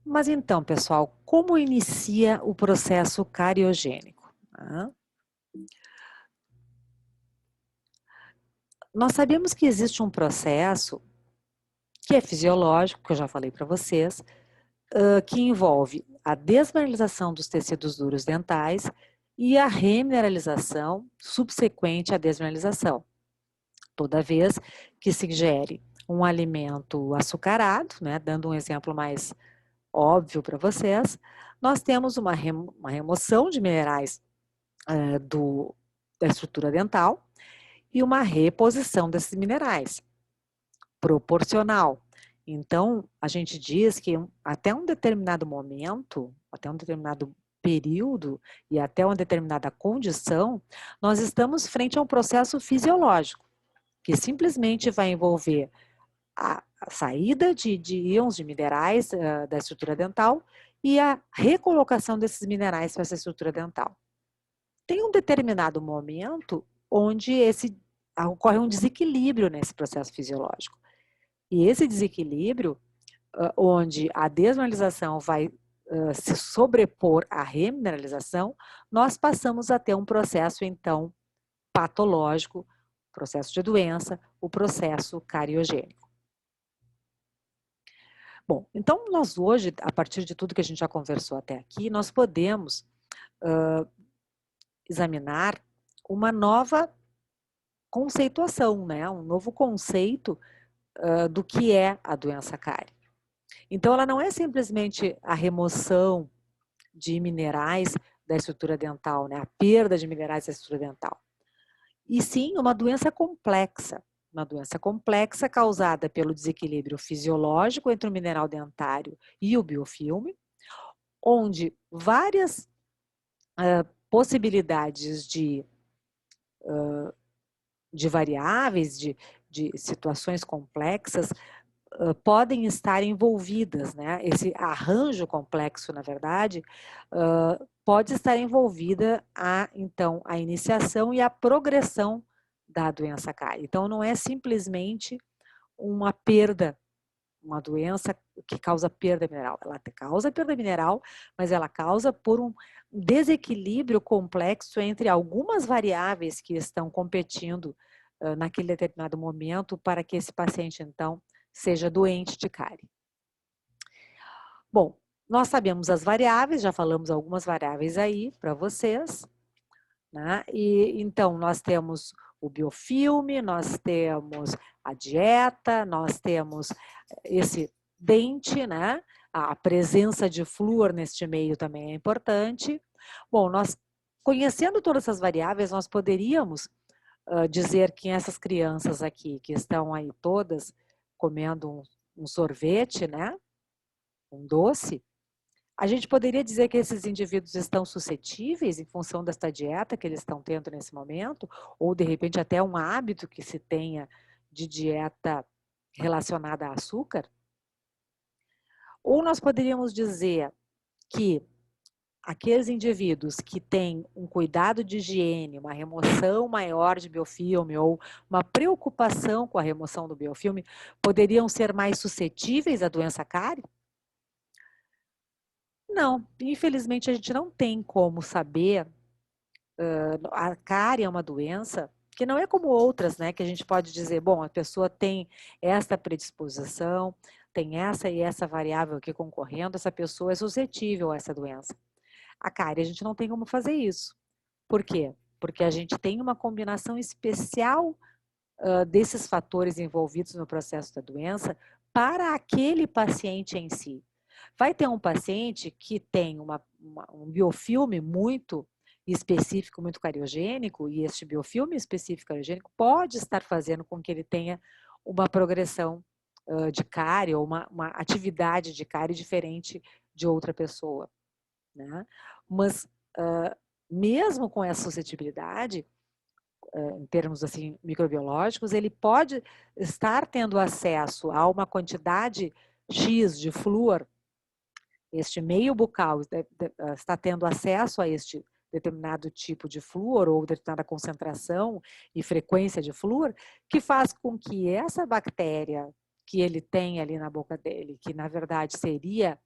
Mas então, pessoal, como inicia o processo cariogênico? Tá? Nós sabemos que existe um processo que é fisiológico, que eu já falei para vocês, que envolve a desmineralização dos tecidos duros dentais e a remineralização subsequente à desmineralização. Toda vez que se ingere um alimento açucarado, né, dando um exemplo mais óbvio para vocês, nós temos uma remoção de minerais da estrutura dental e uma reposição desses minerais, proporcional. Então, a gente diz que até um determinado momento, até um determinado período e até uma determinada condição, nós estamos frente a um processo fisiológico, que simplesmente vai envolver a saída de íons de minerais da estrutura dental e a recolocação desses minerais para essa estrutura dental. Tem um determinado momento onde ocorre um desequilíbrio nesse processo fisiológico. E esse desequilíbrio, onde a desmineralização vai se sobrepor à remineralização, nós passamos a ter um processo, então, patológico, processo de doença, o processo cariogênico. Bom, então nós hoje, a partir de tudo que a gente já conversou até aqui, nós podemos examinar uma nova conceituação, né? Um novo conceito do que é a doença cárie. Então, ela não é simplesmente a remoção de minerais da estrutura dental, né? A perda de minerais da estrutura dental. E sim, uma doença complexa causada pelo desequilíbrio fisiológico entre o mineral dentário e o biofilme, onde várias possibilidades de variáveis, de situações complexas, podem estar envolvidas, né? Esse arranjo complexo, na verdade, pode estar envolvida então, a iniciação e a progressão da doença cárie. Então, não é simplesmente uma perda, uma doença que causa perda mineral. Ela causa perda mineral, mas ela causa por um desequilíbrio complexo entre algumas variáveis que estão competindo naquele determinado momento para que esse paciente, então, seja doente de cárie. Bom, nós sabemos as variáveis, já falamos algumas variáveis aí para vocês, né? E então nós temos o biofilme, nós temos a dieta, nós temos esse dente, né? A presença de flúor neste meio também é importante. Bom, nós conhecendo todas essas variáveis, nós poderíamos dizer que essas crianças aqui, que estão aí todas comendo um sorvete, né? Um doce, a gente poderia dizer que esses indivíduos estão suscetíveis em função desta dieta que eles estão tendo nesse momento, ou de repente até um hábito que se tenha de dieta relacionada a açúcar? Ou nós poderíamos dizer que aqueles indivíduos que têm um cuidado de higiene, uma remoção maior de biofilme ou uma preocupação com a remoção do biofilme, poderiam ser mais suscetíveis à doença cárie? Não, infelizmente a gente não tem como saber. A cárie é uma doença que não é como outras, né? Que a gente pode dizer, bom, a pessoa tem esta predisposição, tem essa e essa variável aqui concorrendo, essa pessoa é suscetível a essa doença. A cárie, a gente não tem como fazer isso. Por quê? Porque a gente tem uma combinação especial desses fatores envolvidos no processo da doença para aquele paciente em si. Vai ter um paciente que tem um biofilme muito específico, muito cariogênico, e este biofilme específico cariogênico pode estar fazendo com que ele tenha uma progressão de cárie ou uma atividade de cárie diferente de outra pessoa, né? Mas mesmo com essa suscetibilidade, em termos assim microbiológicos, ele pode estar tendo acesso a uma quantidade X de flúor, este meio bucal está tendo acesso a este determinado tipo de flúor ou determinada concentração e frequência de flúor, que faz com que essa bactéria que ele tem ali na boca dele, que na verdade seria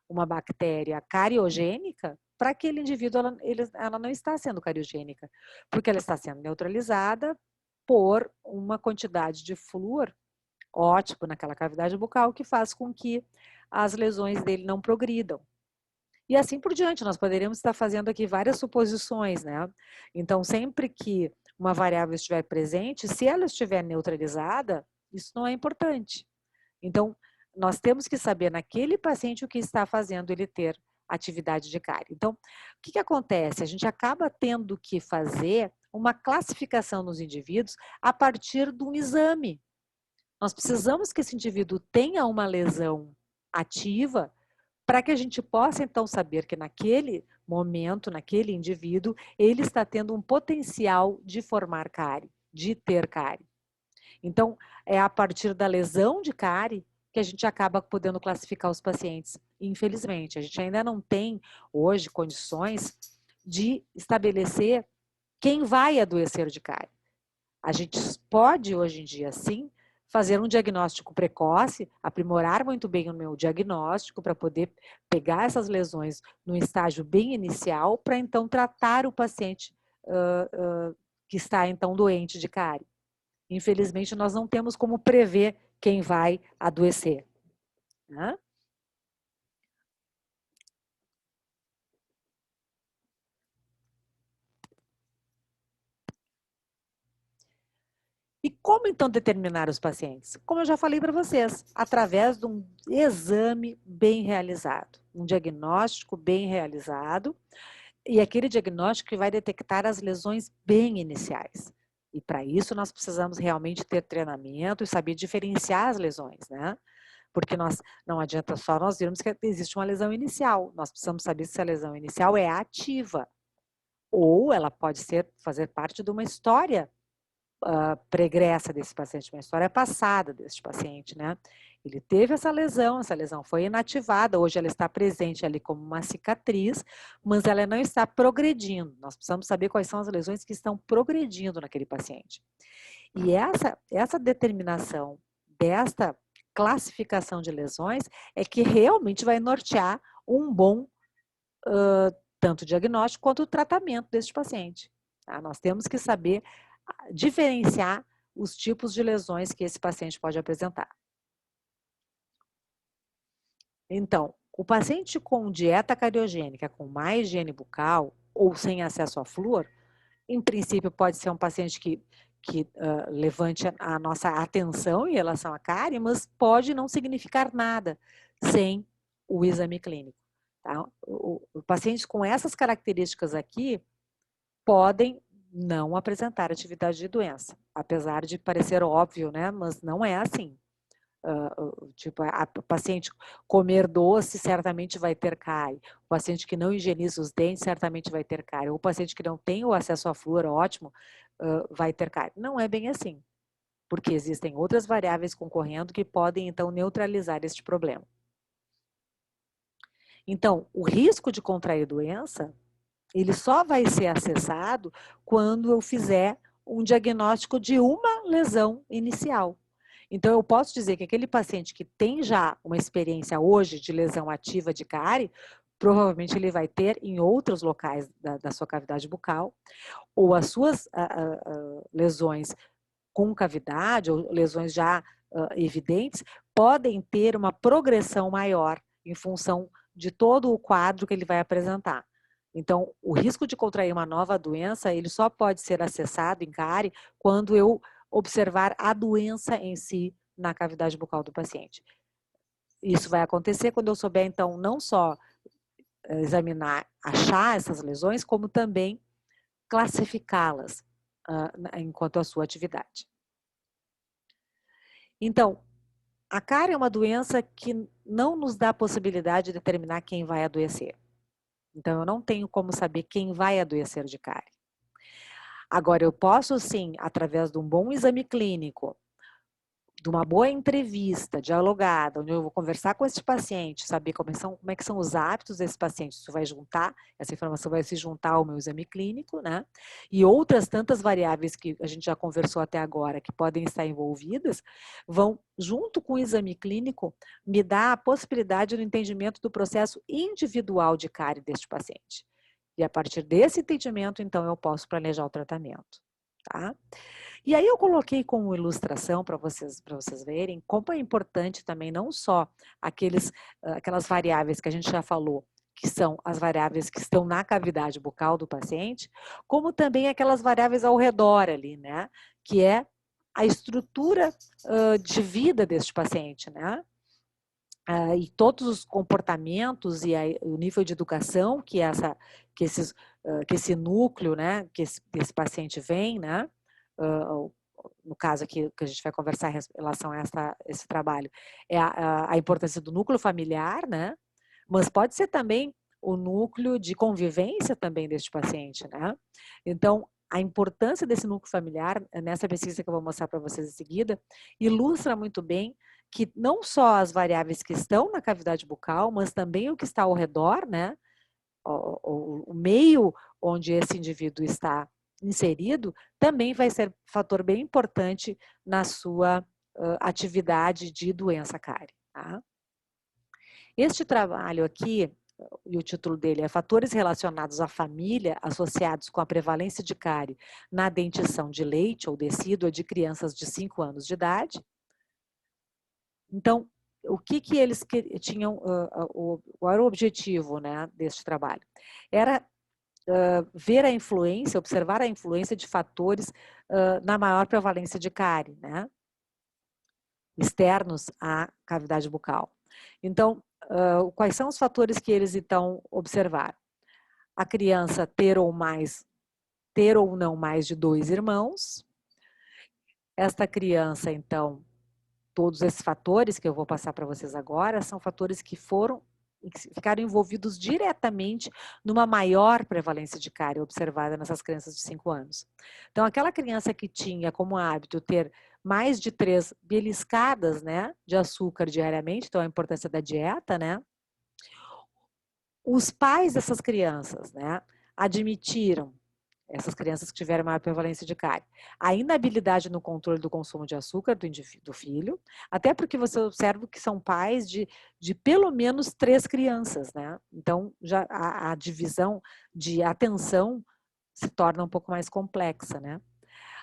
uma bactéria cariogênica, para aquele indivíduo ela não está sendo cariogênica, porque ela está sendo neutralizada por uma quantidade de flúor ótimo naquela cavidade bucal que faz com que as lesões dele não progridam. E assim por diante, nós poderíamos estar fazendo aqui várias suposições, né? Então, sempre que uma variável estiver presente, se ela estiver neutralizada, isso não é importante. Então, nós temos que saber naquele paciente o que está fazendo ele ter atividade de cárie. Então, o que acontece? A gente acaba tendo que fazer uma classificação nos indivíduos a partir de um exame. Nós precisamos que esse indivíduo tenha uma lesão ativa para que a gente possa, então, saber que naquele momento, naquele indivíduo, ele está tendo um potencial de formar cárie, de ter cárie. Então, é a partir da lesão de cárie que a gente acaba podendo classificar os pacientes. Infelizmente, a gente ainda não tem, hoje, condições de estabelecer quem vai adoecer de cárie. A gente pode, hoje em dia, sim, fazer um diagnóstico precoce, aprimorar muito bem o meu diagnóstico para poder pegar essas lesões no estágio bem inicial, para então tratar o paciente que está então doente de cárie. Infelizmente, nós não temos como prever quem vai adoecer, né? E como então determinar os pacientes? Como eu já falei para vocês, através de um exame bem realizado, um diagnóstico bem realizado, e aquele diagnóstico que vai detectar as lesões bem iniciais. E para isso nós precisamos realmente ter treinamento e saber diferenciar as lesões, né? Porque não adianta só nós virmos que existe uma lesão inicial, nós precisamos saber se a lesão inicial é ativa ou ela pode fazer parte de uma história pregressa desse paciente, uma história passada desse paciente, né? Ele teve essa lesão foi inativada, hoje ela está presente ali como uma cicatriz, mas ela não está progredindo. Nós precisamos saber quais são as lesões que estão progredindo naquele paciente. E essa determinação desta classificação de lesões é que realmente vai nortear um bom tanto diagnóstico quanto o tratamento deste paciente. Tá? Nós temos que saber diferenciar os tipos de lesões que esse paciente pode apresentar. Então, o paciente com dieta cariogênica, com má higiene bucal ou sem acesso a flúor, em princípio pode ser um paciente que levante a nossa atenção em relação à cárie, mas pode não significar nada sem o exame clínico. Tá? Pacientes com essas características aqui podem não apresentar atividade de doença, apesar de parecer óbvio, né? Mas não é assim. Tipo, a paciente comer doce certamente vai ter cárie, o paciente que não higieniza os dentes certamente vai ter cárie, o paciente que não tem o acesso à flúor, ótimo, vai ter cárie. Não é bem assim, porque existem outras variáveis concorrendo que podem, então, neutralizar este problema. Então, o risco de contrair doença, ele só vai ser acessado quando eu fizer um diagnóstico de uma lesão inicial. Então, eu posso dizer que aquele paciente que tem já uma experiência hoje de lesão ativa de cárie, provavelmente ele vai ter em outros locais da sua cavidade bucal, ou as suas lesões com cavidade, ou lesões já evidentes, podem ter uma progressão maior em função de todo o quadro que ele vai apresentar. Então, o risco de contrair uma nova doença, ele só pode ser acessado em cárie quando eu observar a doença em si na cavidade bucal do paciente. Isso vai acontecer quando eu souber, então, não só examinar, achar essas lesões, como também classificá-las enquanto a sua atividade. Então, a cárie é uma doença que não nos dá a possibilidade de determinar quem vai adoecer. Então, eu não tenho como saber quem vai adoecer de cárie. Agora, eu posso sim, através de um bom exame clínico, de uma boa entrevista, dialogada, onde eu vou conversar com esse paciente, saber como é que são os hábitos desse paciente, isso vai juntar, essa informação vai se juntar ao meu exame clínico, né? E outras tantas variáveis que a gente já conversou até agora, que podem estar envolvidas, vão, junto com o exame clínico, me dar a possibilidade do entendimento do processo individual de cárie deste paciente. E a partir desse entendimento, então, eu posso planejar o tratamento, tá? E aí eu coloquei como ilustração para vocês verem como é importante também não só aquelas variáveis que a gente já falou, que são as variáveis que estão na cavidade bucal do paciente, como também aquelas variáveis ao redor ali, né? Que é a estrutura de vida deste paciente, né? E todos os comportamentos e o nível de educação que esse núcleo, né, que esse paciente vem, né, no caso aqui que a gente vai conversar em relação a esse trabalho, é a importância do núcleo familiar, né, mas pode ser também o núcleo de convivência também deste paciente, né. Então, a importância desse núcleo familiar, nessa pesquisa que eu vou mostrar para vocês em seguida, ilustra muito bem que não só as variáveis que estão na cavidade bucal, mas também o que está ao redor, né? O meio onde esse indivíduo está inserido, também vai ser fator bem importante na sua atividade de doença cárie. Tá? Este trabalho aqui, e o título dele é Fatores relacionados à família associados com a prevalência de cárie na dentição de leite ou decídua de crianças de 5 anos de idade. Então, o que eles tinham, qual era o objetivo, né, deste trabalho? Era ver a influência, observar a influência de fatores na maior prevalência de cárie, né, externos à cavidade bucal. Então, quais são os fatores que eles então observaram? A criança ter ou não mais de 2 irmãos. Esta criança, então, todos esses fatores que eu vou passar para vocês agora são fatores que ficaram envolvidos diretamente numa maior prevalência de cárie observada nessas crianças de 5 anos. Então, aquela criança que tinha como hábito ter mais de 3 beliscadas, né, de açúcar diariamente, então a importância da dieta, né? Os pais dessas crianças, né, admitiram essas crianças que tiveram maior prevalência de cárie. A inabilidade no controle do consumo de açúcar do filho, até porque você observa que são pais de pelo menos 3 crianças, né? Então, já a divisão de atenção se torna um pouco mais complexa, né?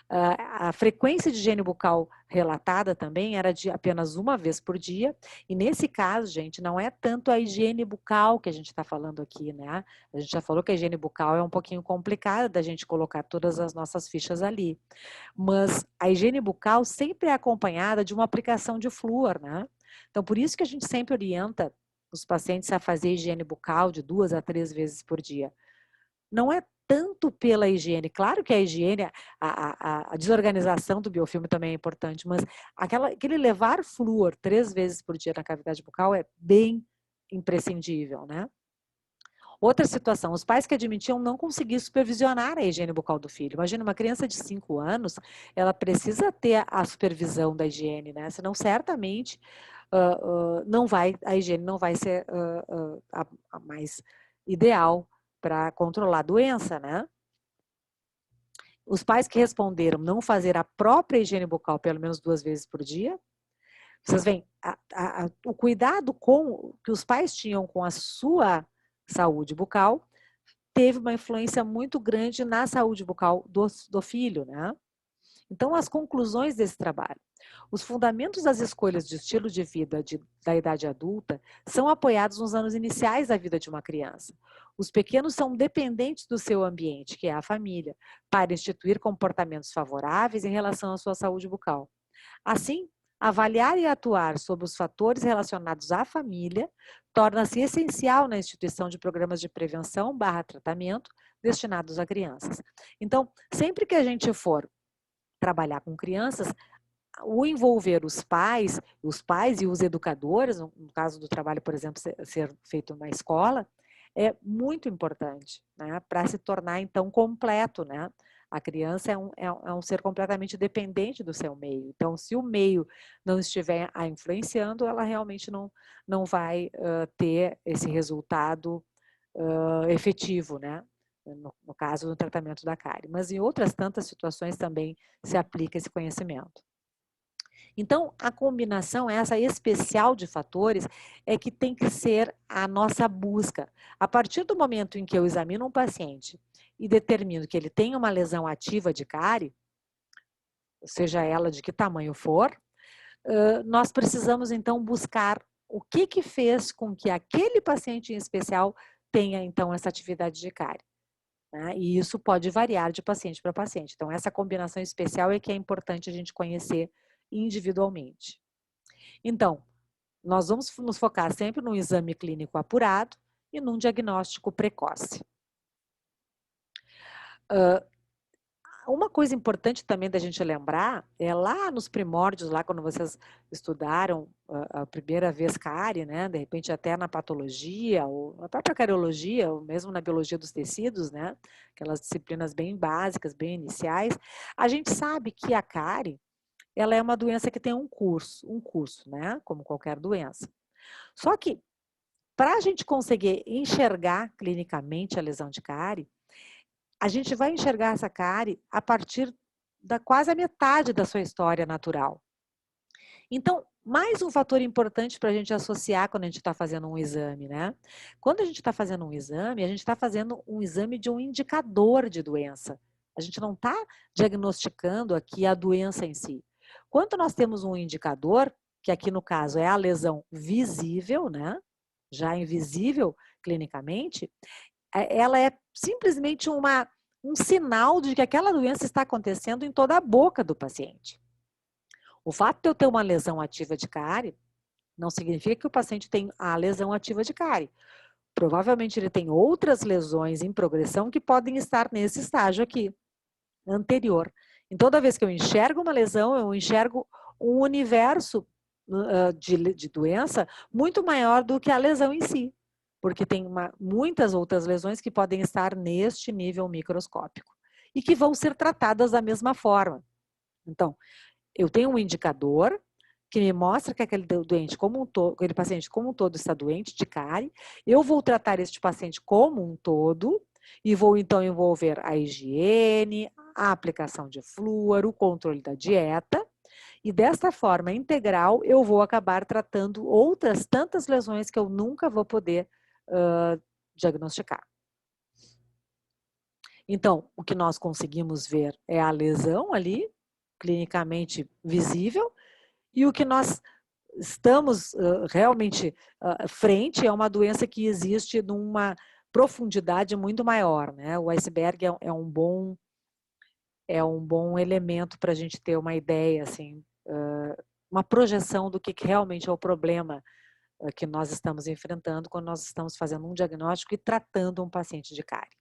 A frequência de higiene bucal relatada também era de apenas 1 vez por dia, e nesse caso, gente, não é tanto a higiene bucal que a gente está falando aqui, né? A gente já falou que a higiene bucal é um pouquinho complicada da gente colocar todas as nossas fichas ali, mas a higiene bucal sempre é acompanhada de uma aplicação de flúor, né? Então, por isso que a gente sempre orienta os pacientes a fazer higiene bucal de 2 a 3 vezes por dia. Não é tanto pela higiene, claro que a higiene, a desorganização do biofilme também é importante, mas aquele levar flúor 3 vezes por dia na cavidade bucal é bem imprescindível, né? Outra situação, os pais que admitiam não conseguir supervisionar a higiene bucal do filho. Imagina, uma criança de 5 anos, ela precisa ter a supervisão da higiene, né? Senão, certamente, a higiene não vai ser a mais ideal para controlar a doença, né? Os pais que responderam não fazer a própria higiene bucal pelo menos 2 vezes por dia. Vocês veem, o cuidado que os pais tinham com a sua saúde bucal teve uma influência muito grande na saúde bucal do filho, né? Então, as conclusões desse trabalho. Os fundamentos das escolhas de estilo de vida da idade adulta são apoiados nos anos iniciais da vida de uma criança. Os pequenos são dependentes do seu ambiente, que é a família, para instituir comportamentos favoráveis em relação à sua saúde bucal. Assim, avaliar e atuar sobre os fatores relacionados à família torna-se essencial na instituição de programas de prevenção/tratamento destinados a crianças. Então, sempre que a gente for trabalhar com crianças, o envolver os pais e os educadores, no caso do trabalho, por exemplo, ser feito na escola, é muito importante, né, para se tornar, então, completo, né, A criança é um ser completamente dependente do seu meio. Então, se o meio não estiver a influenciando, ela realmente não vai ter esse resultado efetivo, né? No caso do tratamento da cárie. Mas em outras tantas situações também se aplica esse conhecimento. Então, a combinação essa especial de fatores é que tem que ser a nossa busca. A partir do momento em que eu examino um paciente e determino que ele tem uma lesão ativa de cárie, seja ela de que tamanho for, nós precisamos então buscar o que fez com que aquele paciente em especial tenha então essa atividade de cárie. Né? E isso pode variar de paciente para paciente. Então, essa combinação especial é que é importante a gente conhecer individualmente. Então, nós vamos nos focar sempre num exame clínico apurado e num diagnóstico precoce. Uma coisa importante também da gente lembrar é lá nos primórdios, lá quando vocês estudaram a primeira vez cárie, né, de repente até na patologia, ou na própria cariologia, ou mesmo na biologia dos tecidos, né, aquelas disciplinas bem básicas, bem iniciais, a gente sabe que a cárie, ela é uma doença que tem um curso, né, como qualquer doença. Só que, para a gente conseguir enxergar clinicamente a lesão de cárie, a gente vai enxergar essa cárie a partir da quase a metade da sua história natural. Então, mais um fator importante para a gente associar quando a gente está fazendo um exame, né? Quando a gente está fazendo um exame, a gente está fazendo um exame de um indicador de doença. A gente não está diagnosticando aqui a doença em si. Quando nós temos um indicador, que aqui no caso é a lesão visível, né? Já invisível clinicamente, ela é simplesmente um sinal de que aquela doença está acontecendo em toda a boca do paciente. O fato de eu ter uma lesão ativa de cárie não significa que o paciente tem a lesão ativa de cárie. Provavelmente ele tem outras lesões em progressão que podem estar nesse estágio aqui, anterior. Então, toda vez que eu enxergo uma lesão, eu enxergo um universo de doença muito maior do que a lesão em si, porque tem muitas outras lesões que podem estar neste nível microscópico e que vão ser tratadas da mesma forma. Então, eu tenho um indicador que me mostra que aquele doente como um todo, aquele paciente como um todo está doente de cárie, eu vou tratar este paciente como um todo e vou então envolver a higiene, a aplicação de flúor, o controle da dieta, e desta forma integral eu vou acabar tratando outras tantas lesões que eu nunca vou poder diagnosticar. Então, o que nós conseguimos ver é a lesão ali, clinicamente visível, e o que nós estamos realmente frente é uma doença que existe numa profundidade muito maior, né? O iceberg é um bom elemento para a gente ter uma ideia, assim, uma projeção do que realmente é o problema que nós estamos enfrentando quando nós estamos fazendo um diagnóstico e tratando um paciente de cárie.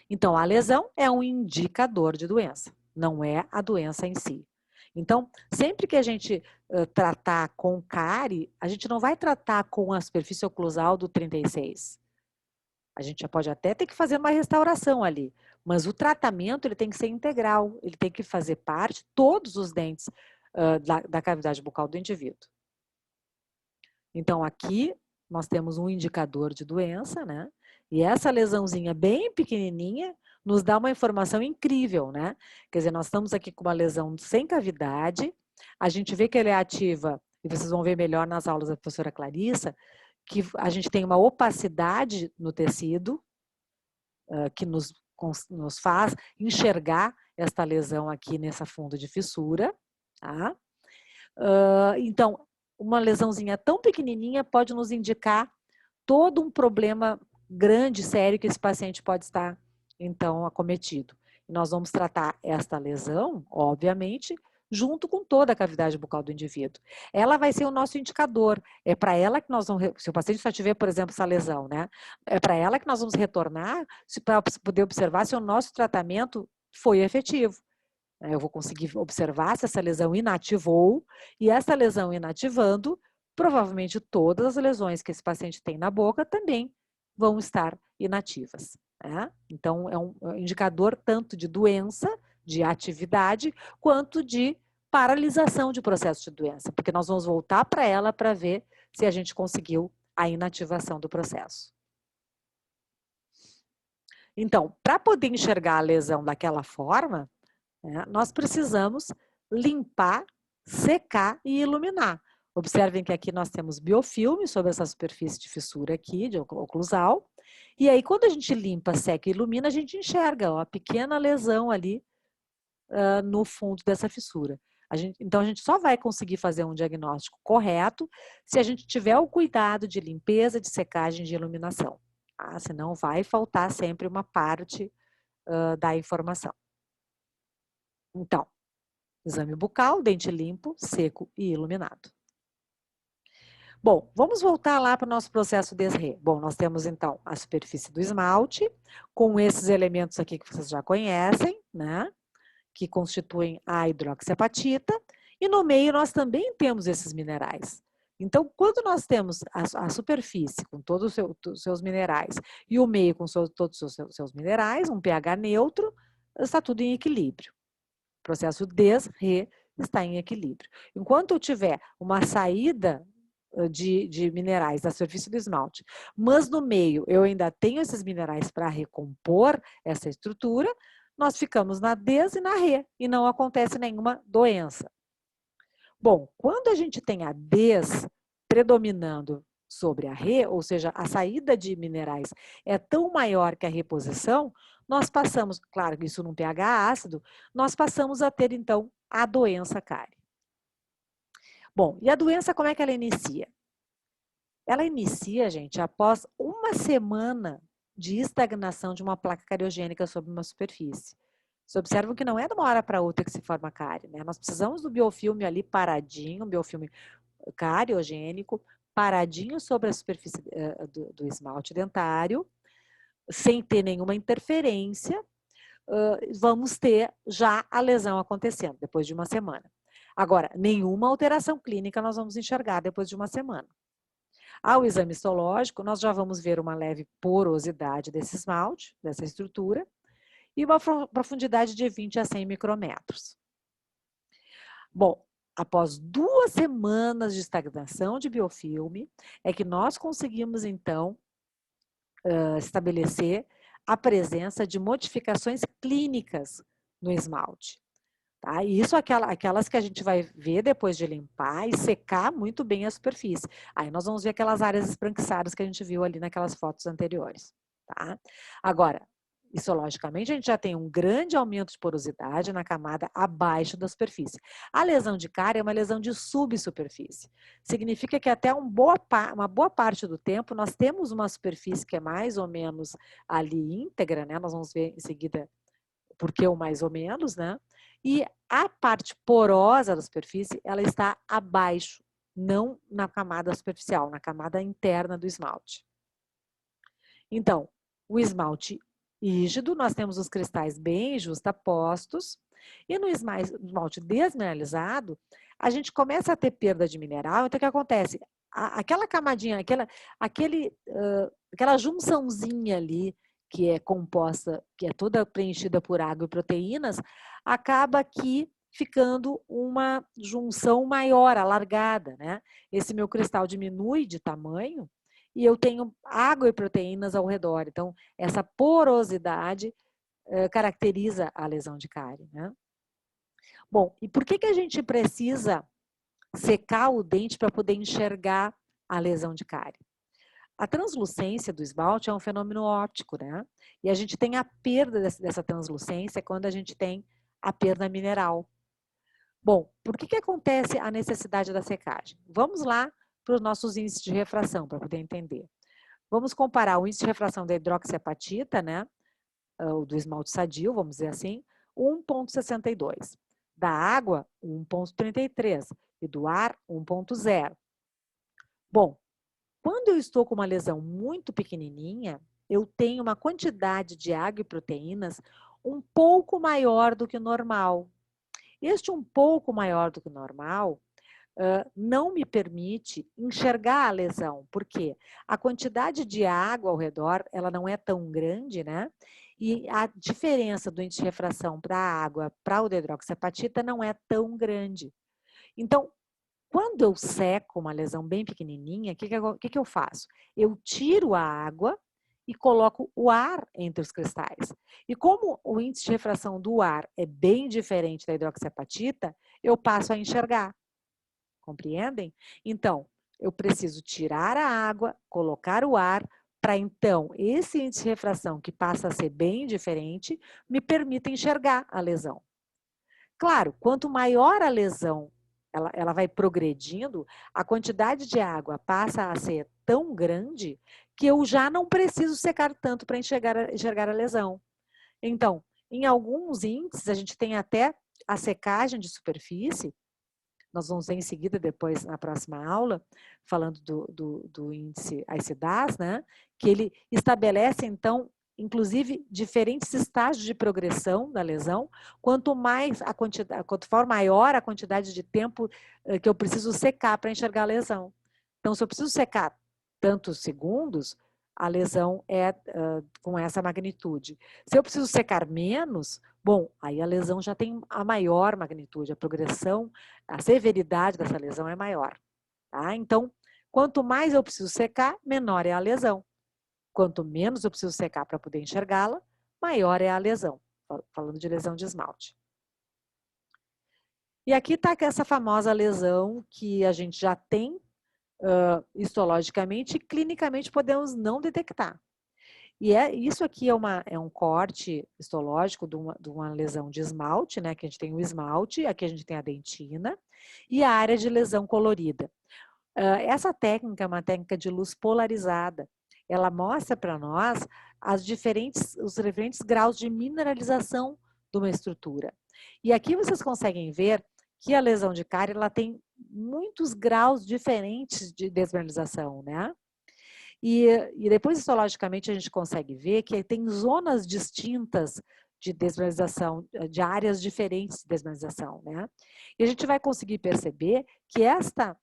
Então, a lesão é um indicador de doença, não é a doença em si. Então, sempre que a gente tratar com cárie, a gente não vai tratar com a superfície oclusal do 36. A gente já pode até ter que fazer uma restauração ali, mas o tratamento ele tem que ser integral, ele tem que fazer parte, todos os dentes da cavidade bucal do indivíduo. Então, aqui nós temos um indicador de doença, né? E essa lesãozinha bem pequenininha nos dá uma informação incrível, né? Quer dizer, nós estamos aqui com uma lesão sem cavidade, a gente vê que ela é ativa, e vocês vão ver melhor nas aulas da professora Clarissa, que a gente tem uma opacidade no tecido, que nos faz enxergar esta lesão aqui nessa fundo de fissura, tá? Então, uma lesãozinha tão pequenininha pode nos indicar todo um problema grande, sério, que esse paciente pode estar, então, acometido. E nós vamos tratar esta lesão, obviamente, junto com toda a cavidade bucal do indivíduo. Ela vai ser o nosso indicador. É para ela que nós vamos, se o paciente só tiver, por exemplo, essa lesão, né? É para ela que nós vamos retornar para poder observar se o nosso tratamento foi efetivo. Eu vou conseguir observar se essa lesão inativou, e essa lesão inativando, provavelmente todas as lesões que esse paciente tem na boca também vão estar inativas, né? Então, é um indicador tanto de doença, de atividade, quanto de paralisação de processo de doença, porque nós vamos voltar para ela para ver se a gente conseguiu a inativação do processo. Então, para poder enxergar a lesão daquela forma, né, nós precisamos limpar, secar e iluminar. Observem que aqui nós temos biofilme sobre essa superfície de fissura aqui, de oclusal, e aí quando a gente limpa, seca e ilumina, a gente enxerga ó, a pequena lesão ali no fundo dessa fissura. Então, a gente só vai conseguir fazer um diagnóstico correto se a gente tiver o cuidado de limpeza, de secagem, de iluminação. Tá? Senão vai faltar sempre uma parte da informação. Então, exame bucal, dente limpo, seco e iluminado. Bom, vamos voltar lá para o nosso processo DESRE. Bom, nós temos então a superfície do esmalte, com esses elementos aqui que vocês já conhecem, né? Que constituem a hidroxiapatita, e no meio nós também temos esses minerais. Então, quando nós temos a superfície com todos os seus minerais e o meio com todos os seus minerais, um pH neutro, está tudo em equilíbrio. O processo DES-RE está em equilíbrio. Enquanto eu tiver uma saída de minerais da superfície do esmalte, mas no meio eu ainda tenho esses minerais para recompor essa estrutura, nós ficamos na DES e na RE, e não acontece nenhuma doença. Bom, quando a gente tem a DES predominando sobre a RE, ou seja, a saída de minerais é tão maior que a reposição, nós passamos, claro que isso num pH ácido, nós passamos a ter, então, a doença cárie. Bom, e a doença como é que ela inicia? Ela inicia, gente, após uma semana de estagnação de uma placa cariogênica sobre uma superfície. Vocês observam que não é de uma hora para outra que se forma cárie, né? Nós precisamos do biofilme ali paradinho, um biofilme cariogênico, paradinho sobre a superfície do esmalte dentário, sem ter nenhuma interferência, vamos ter já a lesão acontecendo depois de uma semana. Agora, nenhuma alteração clínica nós vamos enxergar depois de uma semana. Ao exame histológico, nós já vamos ver uma leve porosidade desse esmalte, dessa estrutura, e uma profundidade de 20 a 100 micrômetros. Bom, após 2 semanas de estagnação de biofilme, é que nós conseguimos, então, estabelecer a presença de modificações clínicas no esmalte. Tá? E isso aquelas que a gente vai ver depois de limpar e secar muito bem a superfície. Aí nós vamos ver aquelas áreas esbranquiçadas que a gente viu ali naquelas fotos anteriores. Tá? Agora, histologicamente, a gente já tem um grande aumento de porosidade na camada abaixo da superfície. A lesão de cárie é uma lesão de subsuperfície. Significa que até uma boa parte do tempo nós temos uma superfície que é mais ou menos ali íntegra, né? Nós vamos ver em seguida por que o mais ou menos, né? E a parte porosa da superfície, ela está abaixo, não na camada superficial, na camada interna do esmalte. Então, o esmalte rígido, nós temos os cristais bem justapostos, e no esmalte desmineralizado, a gente começa a ter perda de mineral, então o que acontece? Aquela camadinha, aquela junçãozinha ali, que é composta, que é toda preenchida por água e proteínas, acaba aqui ficando uma junção maior, alargada, né? Esse meu cristal diminui de tamanho, e eu tenho água e proteínas ao redor. Então, essa porosidade caracteriza a lesão de cárie, né? Bom, e por que a gente precisa secar o dente para poder enxergar a lesão de cárie? A translucência do esmalte é um fenômeno óptico, né? E a gente tem a perda dessa translucência quando a gente tem a perda mineral. Bom, por que acontece a necessidade da secagem? Vamos lá para os nossos índices de refração, para poder entender. Vamos comparar o índice de refração da hidroxiapatita, né, do esmalte sadio, vamos dizer assim, 1,62. Da água, 1,33. E do ar, 1,0. Bom, quando eu estou com uma lesão muito pequenininha, eu tenho uma quantidade de água e proteínas um pouco maior do que o normal. Este um pouco maior do que o normal não me permite enxergar a lesão. Por quê? A quantidade de água ao redor, ela não é tão grande, né? E a diferença do índice de refração para a água, para o hidroxiapatita, não é tão grande. Então, quando eu seco uma lesão bem pequenininha, o que eu faço? Eu tiro a água e coloco o ar entre os cristais. E como o índice de refração do ar é bem diferente da hidroxiapatita, eu passo a enxergar. Compreendem? Então, eu preciso tirar a água, colocar o ar, para então esse índice de refração, que passa a ser bem diferente, me permita enxergar a lesão. Claro, quanto maior a lesão, ela vai progredindo, a quantidade de água passa a ser tão grande que eu já não preciso secar tanto para enxergar a lesão. Então, em alguns índices, a gente tem até a secagem de superfície. Nós vamos ver em seguida, depois, na próxima aula, falando do índice ICDAS, né? Que ele estabelece, então, inclusive, diferentes estágios de progressão da lesão. Quanto for maior a quantidade de tempo que eu preciso secar para enxergar a lesão. Então, se eu preciso secar tantos segundos, a lesão é com essa magnitude. Se eu preciso secar menos, bom, aí a lesão já tem a maior magnitude, a progressão, a severidade dessa lesão é maior. Tá? Então, quanto mais eu preciso secar, menor é a lesão. Quanto menos eu preciso secar para poder enxergá-la, maior é a lesão. Falando de lesão de esmalte. E aqui está essa famosa lesão que a gente já tem histologicamente e clinicamente podemos não detectar. E isso aqui é um corte histológico de uma lesão de esmalte, né? Que a gente tem o esmalte, aqui a gente tem a dentina, e a área de lesão colorida. Essa técnica é uma técnica de luz polarizada. Ela mostra para nós os diferentes graus de mineralização de uma estrutura. E aqui vocês conseguem ver que a lesão de cárie ela tem muitos graus diferentes de desmineralização, né? E depois, histologicamente, a gente consegue ver que tem zonas distintas de desmineralização, de áreas diferentes de desmineralização, né? E a gente vai conseguir perceber que esta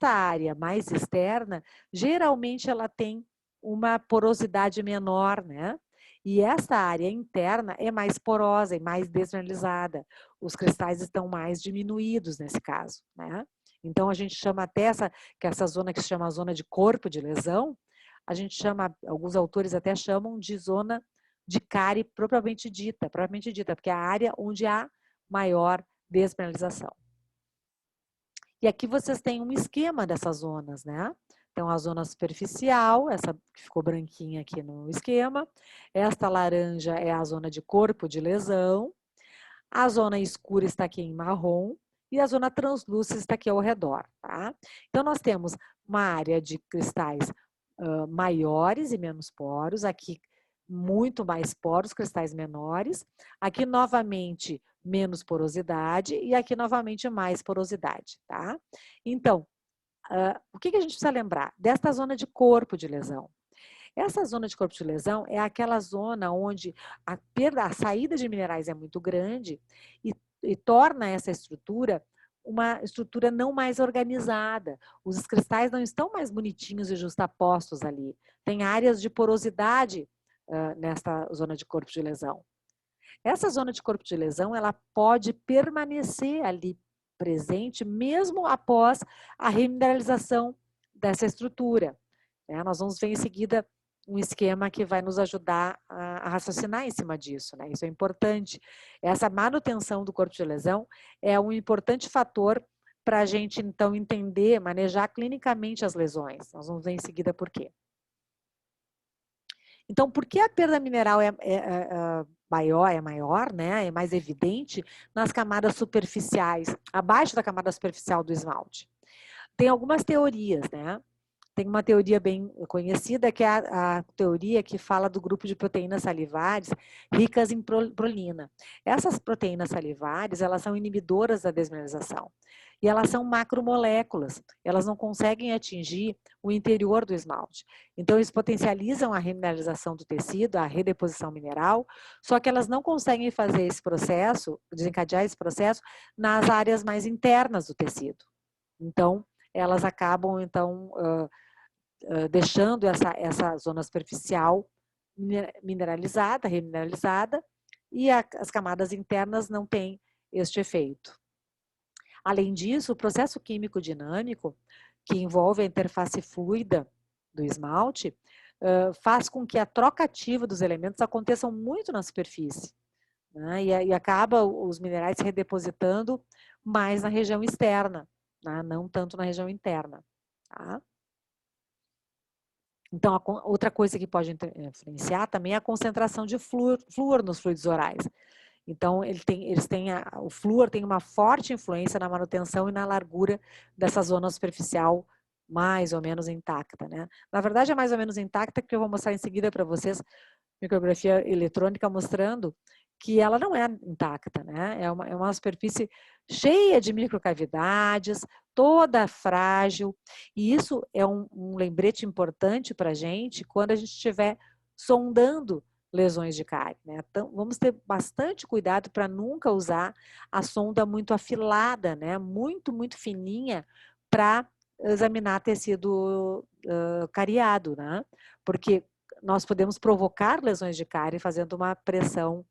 área mais externa, geralmente ela tem uma porosidade menor, né? E esta área interna é mais porosa e mais desmineralizada. Os cristais estão mais diminuídos nesse caso, né? Então, a gente chama até essa zona que se chama a zona de corpo de lesão, a gente chama, alguns autores até chamam de zona de cárie propriamente dita, porque é a área onde há maior desmineralização. E aqui vocês têm um esquema dessas zonas, né? Então, a zona superficial, essa que ficou branquinha aqui no esquema. Esta laranja é a zona de corpo de lesão. A zona escura está aqui em marrom. E a zona translúcida está aqui ao redor, tá? Então, nós temos uma área de cristais maiores e menos poros. Aqui, muito mais poros, cristais menores. Aqui, novamente, menos porosidade e aqui novamente mais porosidade, tá? Então, o que a gente precisa lembrar? Desta zona de corpo de lesão. Essa zona de corpo de lesão é aquela zona onde a saída de minerais é muito grande e torna essa estrutura uma estrutura não mais organizada. Os cristais não estão mais bonitinhos e justapostos ali. Tem áreas de porosidade nesta zona de corpo de lesão. Essa zona de corpo de lesão, ela pode permanecer ali presente mesmo após a remineralização dessa estrutura. Nós vamos ver em seguida um esquema que vai nos ajudar a raciocinar em cima disso, né? Isso é importante. Essa manutenção do corpo de lesão é um importante fator para a gente, então, entender, manejar clinicamente as lesões. Nós vamos ver em seguida por quê. Então, por que a perda mineral é maior, né? É mais evidente nas camadas superficiais, abaixo da camada superficial do esmalte? Tem algumas teorias, né? Tem uma teoria bem conhecida, que é a teoria que fala do grupo de proteínas salivares ricas em prolina. Essas proteínas salivares, elas são inibidoras da desmineralização. E elas são macromoléculas, elas não conseguem atingir o interior do esmalte. Então, eles potencializam a remineralização do tecido, a redeposição mineral, só que elas não conseguem fazer esse processo, desencadear esse processo, nas áreas mais internas do tecido. Então, elas acabam, então, deixando essa zona superficial mineralizada, remineralizada, e as camadas internas não têm este efeito. Além disso, o processo químico dinâmico, que envolve a interface fluida do esmalte, faz com que a troca ativa dos elementos aconteça muito na superfície, né? E acaba os minerais se redepositando mais na região externa, né? Não tanto na região interna. Tá? Então, outra coisa que pode influenciar também é a concentração de flúor nos fluidos orais. Então, o flúor tem uma forte influência na manutenção e na largura dessa zona superficial mais ou menos intacta, né? Na verdade, é mais ou menos intacta, porque eu vou mostrar em seguida para vocês micrografia eletrônica mostrando que ela não é intacta, né? É uma superfície cheia de microcavidades, toda frágil, e isso é um lembrete importante para a gente quando a gente estiver sondando lesões de cárie, né? Então, vamos ter bastante cuidado para nunca usar a sonda muito afilada, né? Muito, muito fininha para examinar tecido cariado, né? Porque nós podemos provocar lesões de cárie fazendo uma pressão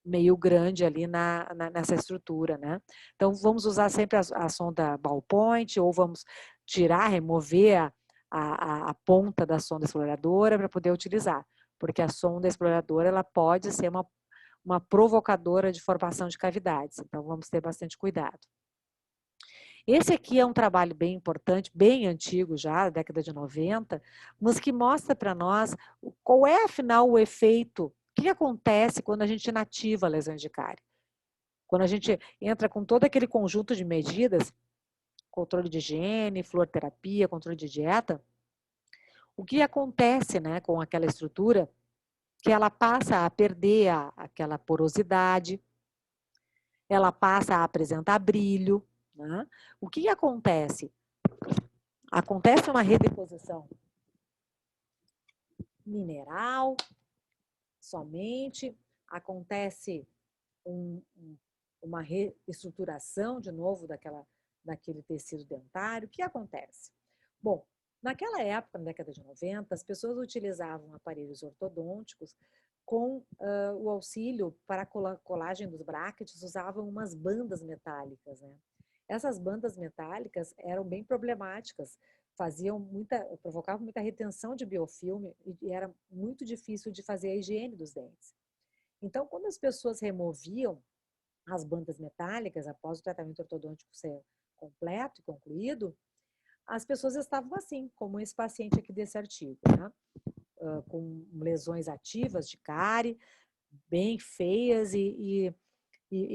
meio grande ali nessa estrutura, né? Então, vamos usar sempre a sonda ballpoint ou vamos remover a ponta da sonda exploradora para poder utilizar, porque a sonda exploradora ela pode ser uma provocadora de formação de cavidades, então vamos ter bastante cuidado. Esse aqui é um trabalho bem importante, bem antigo já, da década de 90, mas que mostra para nós qual é, afinal, o efeito, o que acontece quando a gente inativa lesões de cárie. Quando a gente entra com todo aquele conjunto de medidas, controle de higiene, fluoroterapia, controle de dieta, o que acontece, né, com aquela estrutura, que ela passa a perder aquela porosidade, ela passa a apresentar brilho, né? O que acontece? Acontece uma redeposição mineral somente, acontece uma reestruturação de novo daquele tecido dentário. O que acontece? Bom, naquela época, na década de 90, as pessoas utilizavam aparelhos ortodônticos com o auxílio para a colagem dos brackets, usavam umas bandas metálicas, né? Essas bandas metálicas eram bem problemáticas, provocavam muita retenção de biofilme e era muito difícil de fazer a higiene dos dentes. Então, quando as pessoas removiam as bandas metálicas após o tratamento ortodôntico ser completo e concluído, as pessoas estavam assim, como esse paciente aqui desse artigo, né? Com lesões ativas de cárie, bem feias e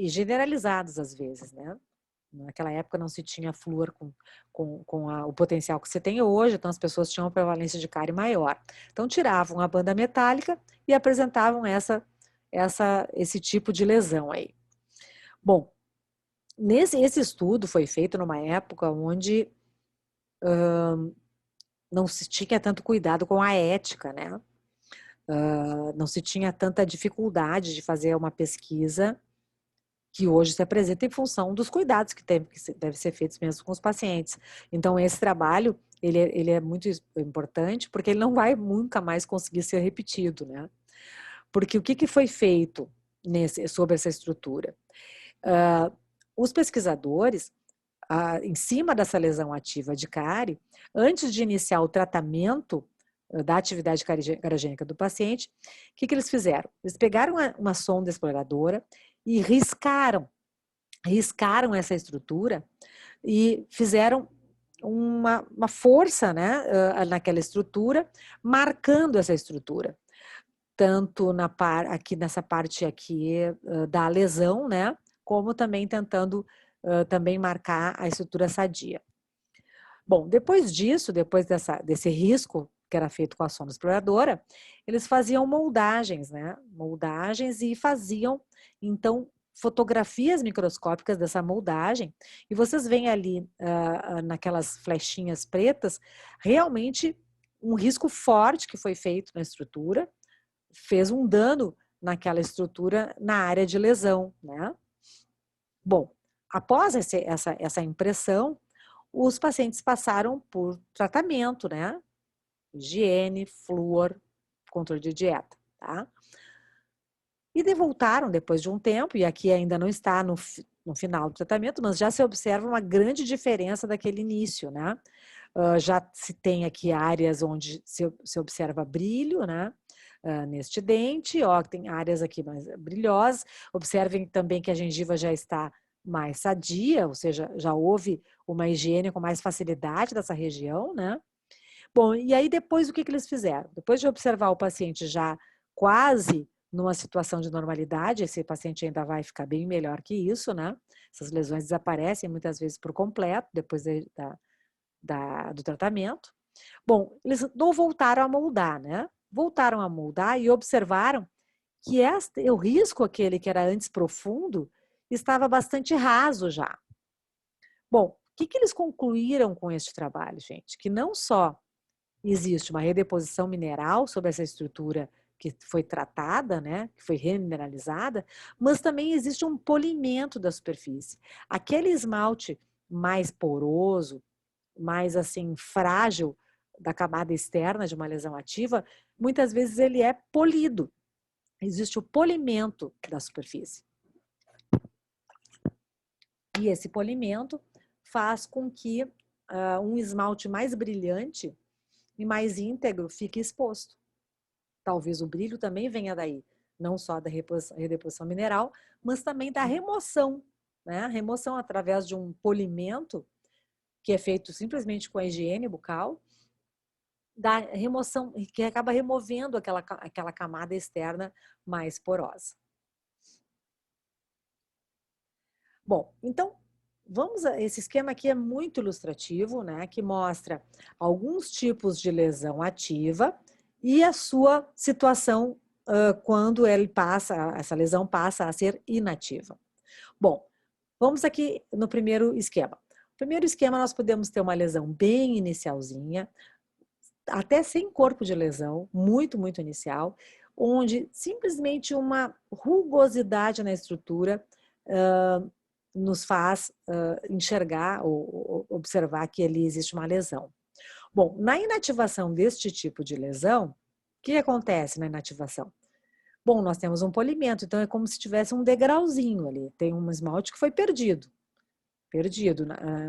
generalizadas às vezes, né? Naquela época não se tinha flúor com o potencial que você tem hoje, então as pessoas tinham uma prevalência de cárie maior. Então tiravam a banda metálica e apresentavam esse tipo de lesão aí. Bom, esse estudo foi feito numa época onde não se tinha tanto cuidado com a ética, né? Não se tinha tanta dificuldade de fazer uma pesquisa que hoje se apresenta em função dos cuidados que devem ser feitos mesmo com os pacientes. Então, esse trabalho, ele é muito importante, porque ele não vai nunca mais conseguir ser repetido, né? Porque o que foi feito sobre essa estrutura? Os pesquisadores, em cima dessa lesão ativa de cárie, antes de iniciar o tratamento da atividade cariogênica do paciente, o que eles fizeram? Eles pegaram uma sonda exploradora e riscaram essa estrutura e fizeram uma força, né, naquela estrutura, marcando essa estrutura. Tanto aqui nessa parte aqui da lesão, né, como também tentando também marcar a estrutura sadia. Bom, depois disso, depois desse risco que era feito com a sonda exploradora, eles faziam moldagens, né? Moldagens e faziam, então, fotografias microscópicas dessa moldagem, e vocês veem ali, naquelas flechinhas pretas, realmente um risco forte que foi feito na estrutura, fez um dano naquela estrutura na área de lesão, né? Bom, após essa impressão, os pacientes passaram por tratamento, né? Higiene, flúor, controle de dieta, tá? E voltaram depois de um tempo, e aqui ainda não está no final do tratamento, mas já se observa uma grande diferença daquele início, né? Já se tem aqui áreas onde se observa brilho, né? Neste dente, ó, tem áreas aqui mais brilhosas. Observem também que a gengiva já está mais sadia, ou seja, já houve uma higiene com mais facilidade dessa região, né? Bom, e aí depois o que eles fizeram? Depois de observar o paciente já quase numa situação de normalidade, esse paciente ainda vai ficar bem melhor que isso, né? Essas lesões desaparecem muitas vezes por completo depois do tratamento. Bom, eles não voltaram a moldar, né? Voltaram a moldar e observaram que o risco, aquele que era antes profundo, estava bastante raso já. Bom, o que eles concluíram com este trabalho, gente? Que não só existe uma redeposição mineral sobre essa estrutura que foi tratada, né, que foi remineralizada, mas também existe um polimento da superfície. Aquele esmalte mais poroso, mais assim frágil da camada externa de uma lesão ativa, muitas vezes ele é polido. Existe o polimento da superfície. E esse polimento faz com que um esmalte mais brilhante e mais íntegro fique exposto. Talvez o brilho também venha daí, não só da redeposição mineral, mas também da remoção, né? Remoção através de um polimento, que é feito simplesmente com a higiene bucal, da remoção, que acaba removendo aquela camada externa mais porosa. Bom, então, esse esquema aqui é muito ilustrativo, né? Que mostra alguns tipos de lesão ativa e a sua situação quando essa lesão passa a ser inativa. Bom, vamos aqui no primeiro esquema. No primeiro esquema, nós podemos ter uma lesão bem inicialzinha, até sem corpo de lesão, muito, muito inicial, onde simplesmente uma rugosidade na estrutura nos faz enxergar ou observar que ali existe uma lesão. Bom, na inativação deste tipo de lesão, o que acontece na inativação? Bom, nós temos um polimento, então é como se tivesse um degrauzinho ali, tem um esmalte que foi perdido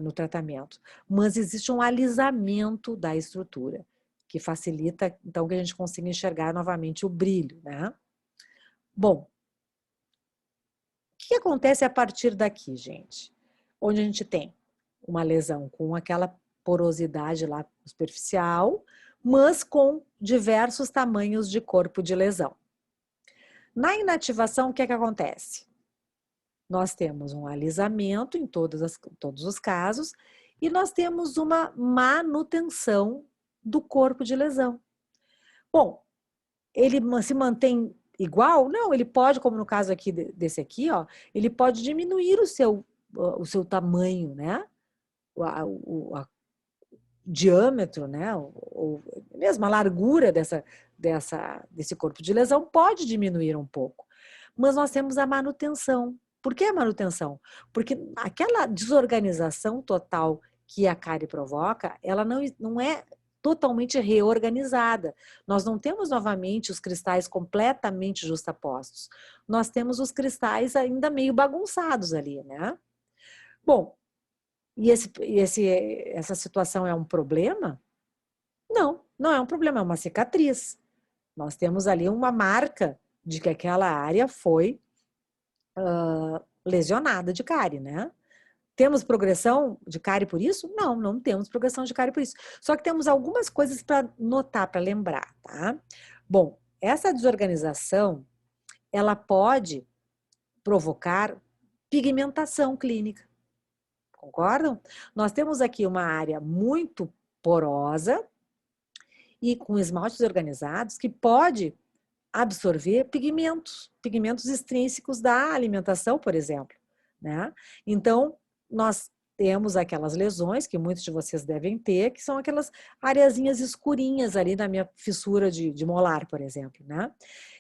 no tratamento, mas existe um alisamento da estrutura, que facilita, então, que a gente consiga enxergar novamente o brilho, né? Bom, o que acontece a partir daqui, gente? Onde a gente tem uma lesão com aquela porosidade lá superficial, mas com diversos tamanhos de corpo de lesão. Na inativação, o que acontece? Nós temos um alisamento em todos os casos e nós temos uma manutenção do corpo de lesão. Bom, ele se mantém igual? Não, ele pode, como no caso aqui desse aqui, ó, ele pode diminuir o seu tamanho, né? O diâmetro, né? Ou mesmo a largura desse corpo de lesão pode diminuir um pouco. Mas nós temos a manutenção. Por que a manutenção? Porque aquela desorganização total que a cárie provoca, ela não é totalmente reorganizada. Nós não temos novamente os cristais completamente justapostos. Nós temos os cristais ainda meio bagunçados ali, né? Bom, e essa situação é um problema? Não, não é um problema, é uma cicatriz. Nós temos ali uma marca de que aquela área foi lesionada de cárie, né? Temos progressão de cárie por isso? Não, não temos progressão de cárie por isso. Só que temos algumas coisas para notar, para lembrar, tá? Bom, essa desorganização, ela pode provocar pigmentação clínica. Concordam? Nós temos aqui uma área muito porosa e com esmaltes organizados que pode absorver pigmentos extrínsecos da alimentação, por exemplo, né? Então, nós temos aquelas lesões que muitos de vocês devem ter, que são aquelas areazinhas escurinhas ali na minha fissura de molar, por exemplo, né?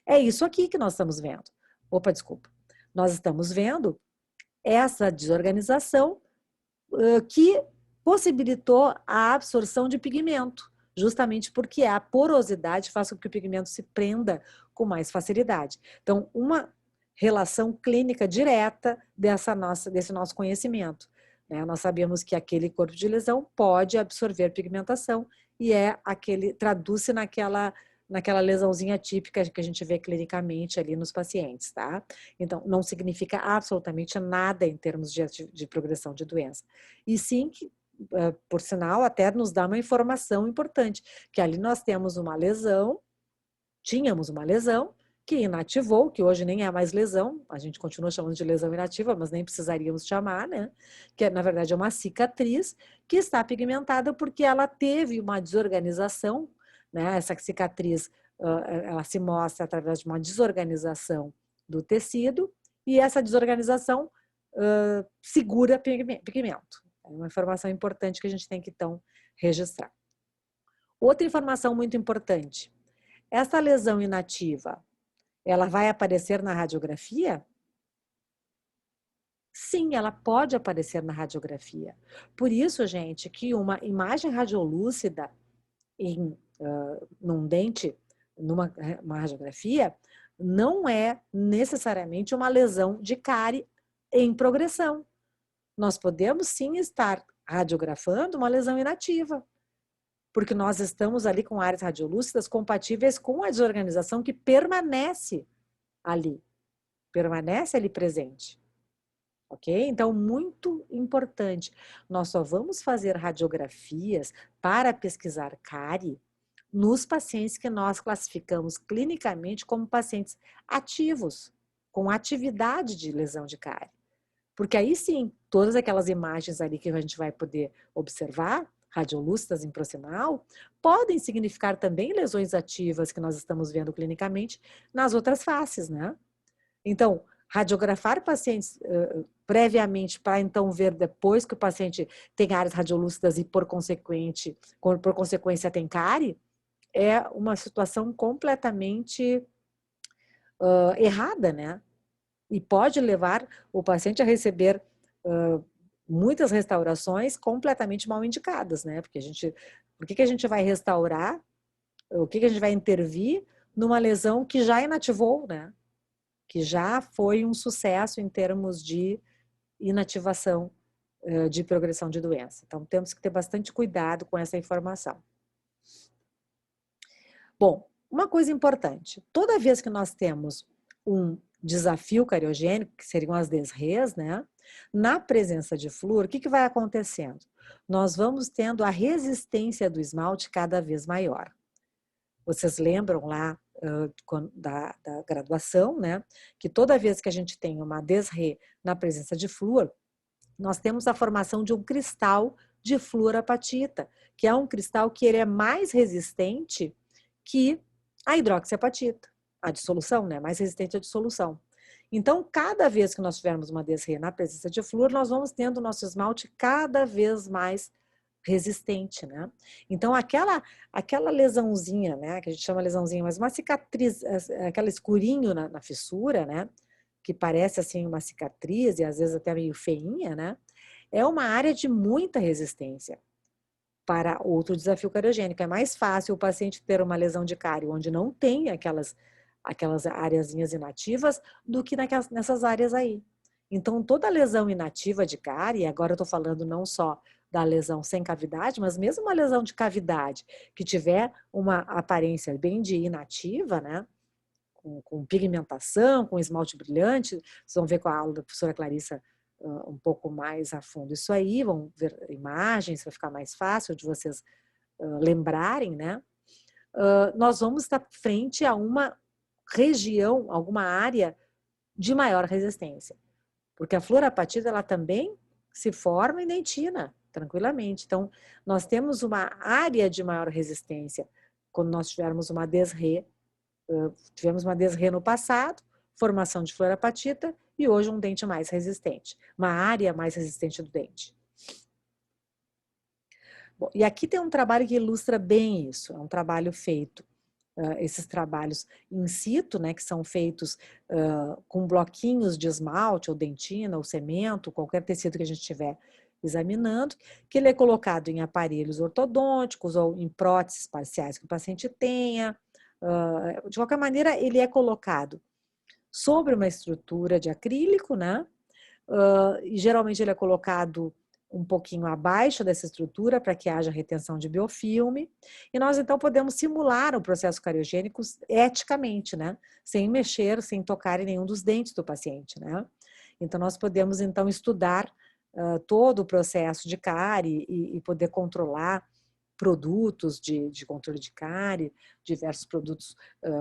É isso aqui que nós estamos vendo. Opa, desculpa. Nós estamos vendo essa desorganização que possibilitou a absorção de pigmento, justamente porque a porosidade faz com que o pigmento se prenda com mais facilidade. Então, uma relação clínica direta desse nosso conhecimento. Né? Nós sabemos que aquele corpo de lesão pode absorver pigmentação e traduz-se naquela lesãozinha típica que a gente vê clinicamente ali nos pacientes, tá? Então, não significa absolutamente nada em termos de progressão de doença. E sim que, por sinal, até nos dá uma informação importante, que ali nós tínhamos uma lesão, que inativou, que hoje nem é mais lesão, a gente continua chamando de lesão inativa, mas nem precisaríamos chamar, né? Que na verdade é uma cicatriz que está pigmentada porque ela teve uma desorganização, né? Essa cicatriz, ela se mostra através de uma desorganização do tecido e essa desorganização segura pigmento. É uma informação importante que a gente tem que então registrar. Outra informação muito importante, essa lesão inativa, ela vai aparecer na radiografia? Sim, ela pode aparecer na radiografia. Por isso, gente, que uma imagem radiolúcida num dente, numa radiografia, não é necessariamente uma lesão de cárie em progressão. Nós podemos sim estar radiografando uma lesão inativa, porque nós estamos ali com áreas radiolúcidas compatíveis com a desorganização que permanece ali presente. Ok? Então, muito importante, nós só vamos fazer radiografias para pesquisar cárie nos pacientes que nós classificamos clinicamente como pacientes ativos, com atividade de lesão de cárie. Porque aí sim, todas aquelas imagens ali que a gente vai poder observar, radiolúcidas em proximal, podem significar também lesões ativas que nós estamos vendo clinicamente nas outras faces, né? Então, radiografar pacientes previamente para então ver depois que o paciente tem áreas radiolúcidas e por consequência tem cárie, é uma situação completamente errada, né? E pode levar o paciente a receber muitas restaurações completamente mal indicadas, né? Porque por que a gente vai restaurar, o que a gente vai intervir numa lesão que já inativou, né? Que já foi um sucesso em termos de inativação de progressão de doença. Então, temos que ter bastante cuidado com essa informação. Bom, uma coisa importante, toda vez que nós temos um desafio cariogênico, que seriam as desrês, né? Na presença de flúor, o que vai acontecendo? Nós vamos tendo a resistência do esmalte cada vez maior. Vocês lembram lá da graduação, né? Que toda vez que a gente tem uma desrê na presença de flúor, nós temos a formação de um cristal de fluorapatita, que é um cristal que ele é mais resistente que a hidroxiapatita, a dissolução, né? Mais resistente à dissolução. Então, cada vez que nós tivermos uma desrê na presença de flúor, nós vamos tendo o nosso esmalte cada vez mais resistente, né? Então, aquela lesãozinha, né? Que a gente chama lesãozinha, mas uma cicatriz, aquela escurinho na fissura, né? Que parece assim uma cicatriz e às vezes até meio feinha, né? É uma área de muita resistência para outro desafio cariogênico. É mais fácil o paciente ter uma lesão de cárie onde não tem aquelas areazinhas inativas do que nessas áreas aí. Então, toda lesão inativa de cárie, agora eu estou falando não só da lesão sem cavidade, mas mesmo uma lesão de cavidade que tiver uma aparência bem de inativa, né? Com pigmentação, com esmalte brilhante, vocês vão ver com a aula da professora Clarissa um pouco mais a fundo isso aí, vão ver imagens, vai ficar mais fácil de vocês lembrarem, né? Nós vamos estar frente a uma região, alguma área de maior resistência. Porque a fluorapatita, ela também se forma em dentina, tranquilamente. Então, nós temos uma área de maior resistência quando nós tivermos uma desrê. Tivemos uma desrê no passado, formação de fluorapatita e hoje um dente mais resistente, uma área mais resistente do dente. Bom, e aqui tem um trabalho que ilustra bem isso, é um trabalho feito esses trabalhos in situ, né, que são feitos com bloquinhos de esmalte, ou dentina, ou cimento, qualquer tecido que a gente estiver examinando, que ele é colocado em aparelhos ortodônticos ou em próteses parciais que o paciente tenha. De qualquer maneira, ele é colocado sobre uma estrutura de acrílico, né? E geralmente ele é colocado um pouquinho abaixo dessa estrutura para que haja retenção de biofilme, e nós então podemos simular o processo cariogênico eticamente, né? Sem mexer, sem tocar em nenhum dos dentes do paciente, né? Então nós podemos então estudar todo o processo de cárie e poder controlar produtos de controle de cárie, diversos produtos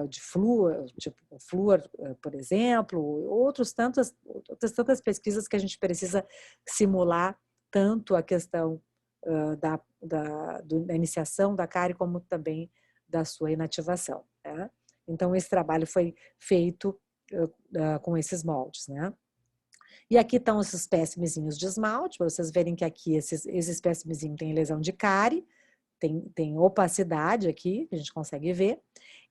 de flúor, tipo flúor, por exemplo, outras tantas pesquisas que a gente precisa simular tanto a questão da iniciação da cárie, como também da sua inativação, né? Então, esse trabalho foi feito com esses moldes, né? E aqui estão esses espécimezinhos de esmalte, para vocês verem que aqui esse espécimezinho tem lesão de cárie, tem opacidade aqui, que a gente consegue ver.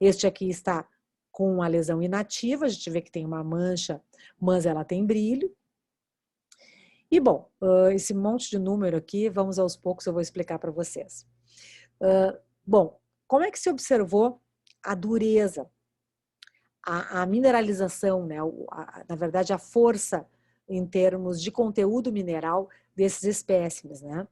Este aqui está com a lesão inativa, a gente vê que tem uma mancha, mas ela tem brilho. E, bom, esse monte de número aqui, vamos aos poucos, eu vou explicar para vocês. Bom, como é que se observou a dureza, a mineralização, né? Na verdade, a força em termos de conteúdo mineral desses espécimes, né?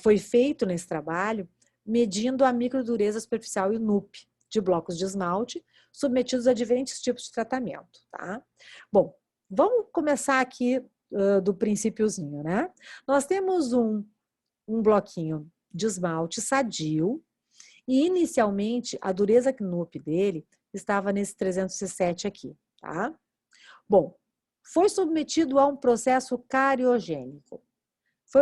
Foi feito nesse trabalho medindo a microdureza superficial e NUP de blocos de esmalte submetidos a diferentes tipos de tratamento, tá? Bom, vamos começar aqui do princípiozinho, né? Nós temos um bloquinho de esmalte sadio e inicialmente a dureza NUP dele estava nesse 307 aqui, tá? Bom, foi submetido a um processo cariogênico. Foi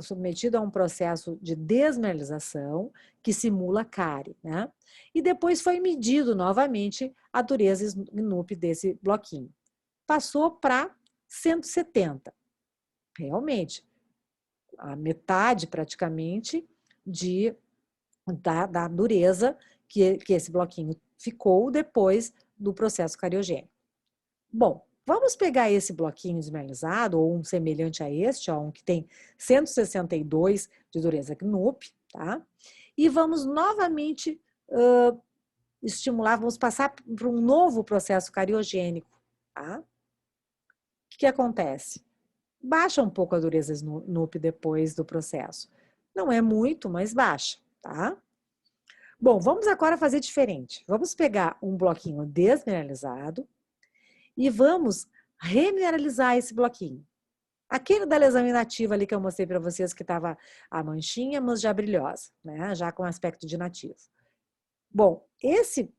submetido a um processo de desmineralização que simula cárie, né? E depois foi medido novamente a dureza NUP desse bloquinho. Passou para 170. Realmente, a metade praticamente da dureza que esse bloquinho ficou depois do processo cariogênico. Bom, vamos pegar esse bloquinho desmineralizado, ou um semelhante a este, ó, um que tem 162 de dureza NUP, tá? E vamos novamente estimular, vamos passar para um novo processo cariogênico, tá? O que acontece? Baixa um pouco a dureza NUP depois do processo. Não é muito, mas baixa, tá? Bom, vamos agora fazer diferente. Vamos pegar um bloquinho desmineralizado e vamos remineralizar esse bloquinho. Aquele da lesão inativa ali que eu mostrei para vocês, que estava a manchinha, mas já brilhosa, né? Já com aspecto de inativo. Bom, esse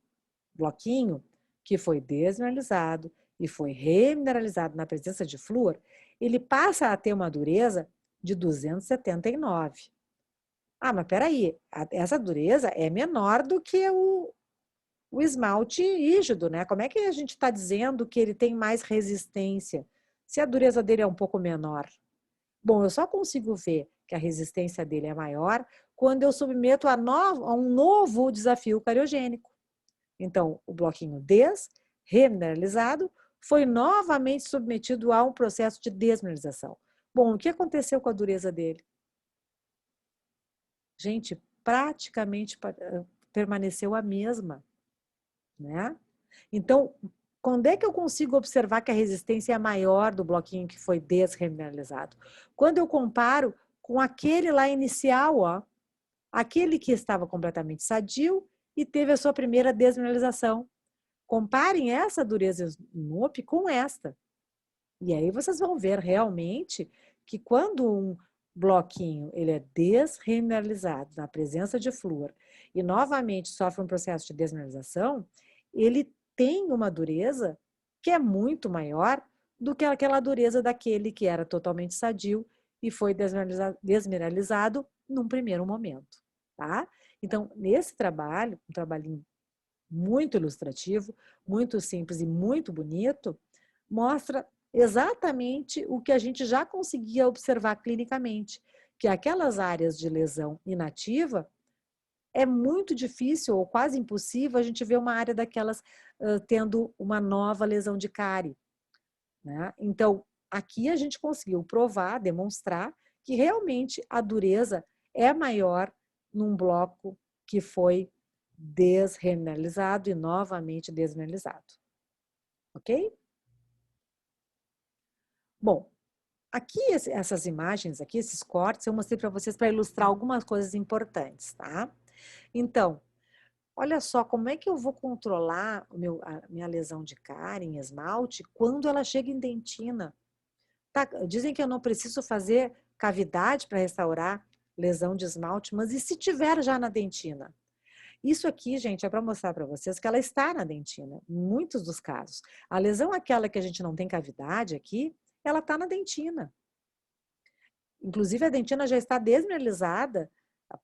bloquinho que foi desmineralizado e foi remineralizado na presença de flúor, ele passa a ter uma dureza de 279. Ah, mas peraí, essa dureza é menor do que o esmalte rígido, né? Como é que a gente está dizendo que ele tem mais resistência, se a dureza dele é um pouco menor? Bom, eu só consigo ver que a resistência dele é maior quando eu submeto a um novo desafio cariogênico. Então, o bloquinho remineralizado foi novamente submetido a um processo de desmineralização. Bom, o que aconteceu com a dureza dele? Gente, praticamente permaneceu a mesma, né? Então, quando é que eu consigo observar que a resistência é maior do bloquinho que foi desremineralizado? Quando eu comparo com aquele lá inicial, ó, aquele que estava completamente sadio e teve a sua primeira desmineralização. Comparem essa dureza NUP com esta. E aí vocês vão ver realmente que quando um bloquinho ele é desremineralizado na presença de flúor e novamente sofre um processo de desmineralização, ele tem uma dureza que é muito maior do que aquela dureza daquele que era totalmente sadio e foi desmineralizado num primeiro momento, tá? Então, nesse trabalho, um trabalhinho muito ilustrativo, muito simples e muito bonito, mostra exatamente o que a gente já conseguia observar clinicamente, que aquelas áreas de lesão inativa é muito difícil ou quase impossível a gente ver uma área daquelas tendo uma nova lesão de cárie, né? Então, aqui a gente conseguiu provar, demonstrar que realmente a dureza é maior num bloco que foi desremineralizado e novamente desmineralizado. Ok? Bom, aqui essas imagens aqui, esses cortes, eu mostrei para vocês para ilustrar algumas coisas importantes, tá? Então, olha só como é que eu vou controlar a minha lesão de cárie em esmalte quando ela chega em dentina. Tá, dizem que eu não preciso fazer cavidade para restaurar lesão de esmalte, mas e se tiver já na dentina? Isso aqui, gente, é para mostrar para vocês que ela está na dentina, em muitos dos casos. A lesão aquela que a gente não tem cavidade aqui, ela está na dentina. Inclusive, a dentina já está desmineralizada,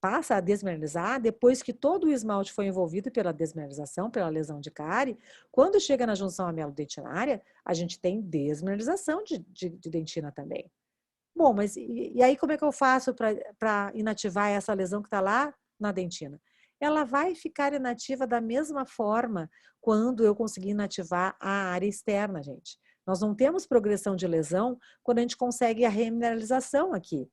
passa a desmineralizar depois que todo o esmalte foi envolvido pela desmineralização, pela lesão de cárie. Quando chega na junção amelo-dentinária, a gente tem desmineralização de dentina também. Bom, mas e aí como é que eu faço para inativar essa lesão que está lá na dentina? Ela vai ficar inativa da mesma forma quando eu conseguir inativar a área externa, gente. Nós não temos progressão de lesão quando a gente consegue a remineralização aqui.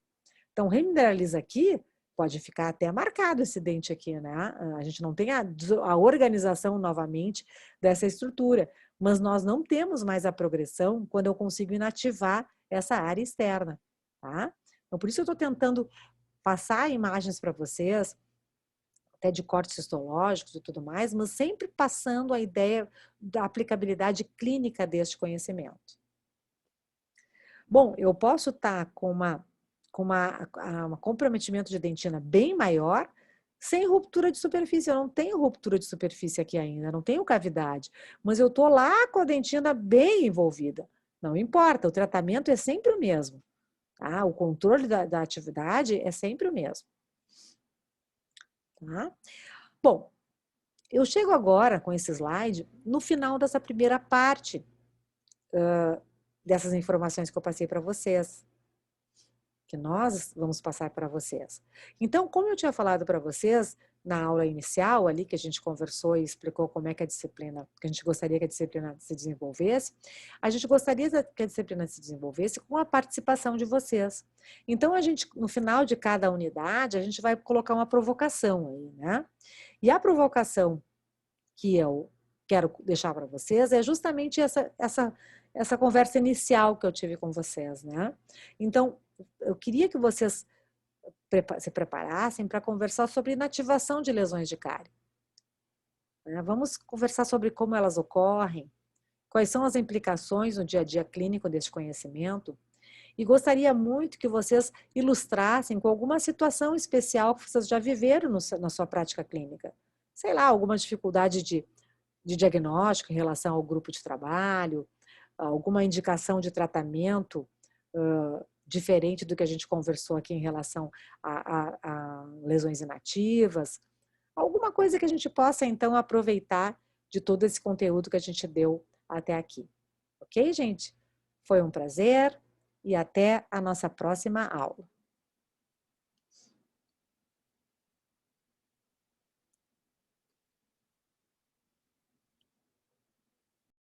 Então, remineraliza aqui, pode ficar até marcado esse dente aqui, né? A gente não tem a organização novamente dessa estrutura, mas nós não temos mais a progressão quando eu consigo inativar essa área externa, tá? Então, por isso eu estou tentando passar imagens para vocês, até de cortes histológicos e tudo mais, mas sempre passando a ideia da aplicabilidade clínica deste conhecimento. Bom, eu posso estar com um comprometimento de dentina bem maior, sem ruptura de superfície. Eu não tenho ruptura de superfície aqui ainda, não tenho cavidade, mas eu estou lá com a dentina bem envolvida. Não importa, o tratamento é sempre o mesmo. Tá? O controle da atividade é sempre o mesmo. Tá? Bom, eu chego agora com esse slide no final dessa primeira parte dessas informações que eu passei para vocês, que nós vamos passar para vocês. Então, como eu tinha falado para vocês na aula inicial ali, que a gente conversou e explicou como é que a disciplina, que a gente gostaria que a disciplina se desenvolvesse, a gente gostaria que a disciplina se desenvolvesse com a participação de vocês. Então, a gente, no final de cada unidade, a gente vai colocar uma provocação aí, né? E a provocação que eu quero deixar para vocês é justamente essa conversa inicial que eu tive com vocês, né? Então, eu queria que vocês se preparassem para conversar sobre inativação de lesões de cárie. Vamos conversar sobre como elas ocorrem, quais são as implicações no dia a dia clínico deste conhecimento, e gostaria muito que vocês ilustrassem com alguma situação especial que vocês já viveram na sua prática clínica. Sei lá, alguma dificuldade de diagnóstico em relação ao grupo de trabalho, alguma indicação de tratamento diferente do que a gente conversou aqui em relação a lesões inativas, alguma coisa que a gente possa, então, aproveitar de todo esse conteúdo que a gente deu até aqui. Ok, gente? Foi um prazer e até a nossa próxima aula.